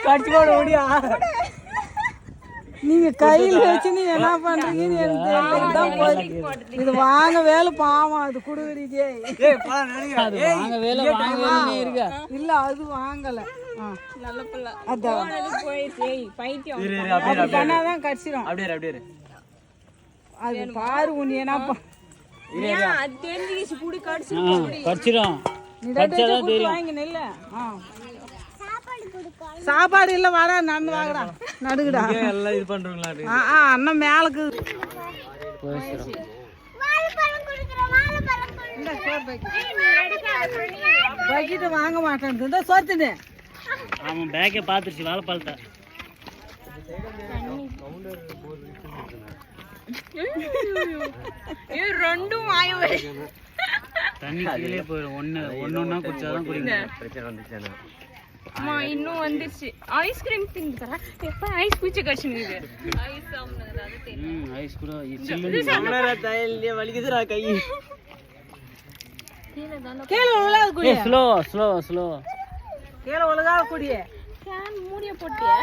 கடிச்சு போட முடியா? நீங்க கையில் வச்சு நீ என்ன பண்றீங்கன்னு எனக்கு தெரியல. இது வாங்க வேலை பாவம் அது குடுக்குறீங்க. வாங்க வேலை வாங்க இருக்கா இல்ல அது வாங்கல. நல்ல பிள்ளை அதான் போயிடுச்சு பைத்தியம். அப்படி பண்ணாதான் கடிச்சிடும். அப்படியே அது பாரு உன் என்ன அது தெரிஞ்சுக்கிச்சு குடி கடிச்சு கடிச்சிடும். வாங்கி நெல்ல சாப்பாடு இல்ல வாடா நடந்து வாங்கடா நடுகுடா எல்லாம் இது பண்றீங்களா? அண்ணன் மேலுக்கு பக்கெட்டு வாங்க மாட்டேன் சோத்துனு. அவன் பேக்கை பார்த்துருச்சு வாழைப்பழத்தை. ரெண்டும் வாய தண்ணி கீழே போயிடும். ஒன்னொன்னா குடிச்சாதான் குடிக்கணும். பிரச்சனை வந்துச்சு. அம்மா இன்னும் வந்துருச்சு. ஐஸ்கிரீம் திங்க தர எப்ப ஐஸ் பூச்சி கடிச்சுங்குது. ஐஸ் சாப்பிடுறது ஐஸ் கூட வலிக்குதுடா கை. கீழே உலகாத குடியே. ஸ்லோ கீழே உலகாத குடியே. கேன் மூடிய போட்டியா?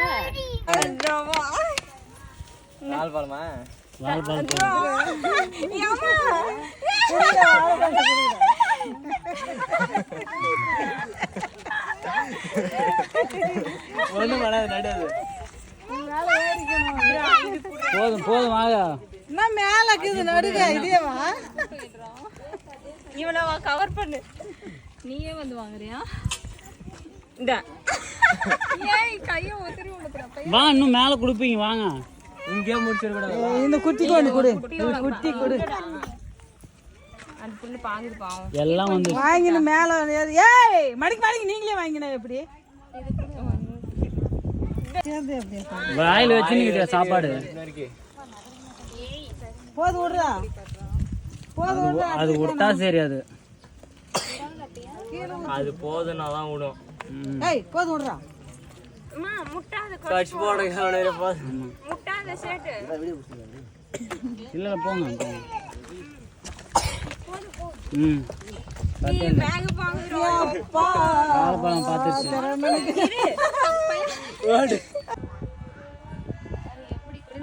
வாழைப்பழமா? ஒண்ணும் பண்ணாது நடாது. போதும் வாங்க. என்ன மேல இருக்குது நடுக இதேவா? இவனவா கவர் பண்ணு. நீயே வந்து வாங்குறியா? இந்த ஏய் கைய ஒத்திரி உனக்கு வா இன்னும் மேல குடுப்பீங்க வாங்க. இங்கே முடிச்சிர கூடாது. இந்த குட்டி கொண்டு கொடு. குட்டி கொடு. அந்த புள்ள பாங்குது பாவம். எல்லாம் வந்து வாங்கின மேல ஏய் மடிக்கு நீங்களே வாங்கினா எப்படி? வாயில வச்சுக்கிட்ட சாப்பாடு போது விடுறா. அது விட்டா சரி. அது போதுனாதான் விடும். ஏய் போது விடுறா. அம்மா முட்டாத கட்சி போட கவலையில போது. முட்டாத சேட்டு. இல்ல போங்க. நீ பேக் பாங்குறோ. அப்பா வாழைப்பழம் பார்த்துச்சு.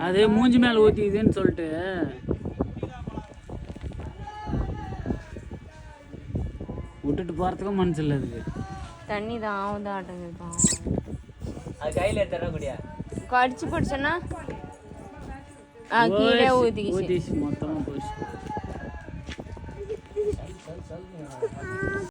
அது மூஞ்சி மேல ஊத்திக்குதுன்னு சொல்லிட்டு விட்டுட்டு போறதுக்கும் மனசு இல்லை. அதுக்கு தண்ணி தான் ஆவுது ஆட்டங்க பாவம். அது கையில எடுத்துறா கூடியா. கடிச்சு போடுச்சனா கீழே ஊத்திக்கிச்சு. மொத்தமா போச்சு.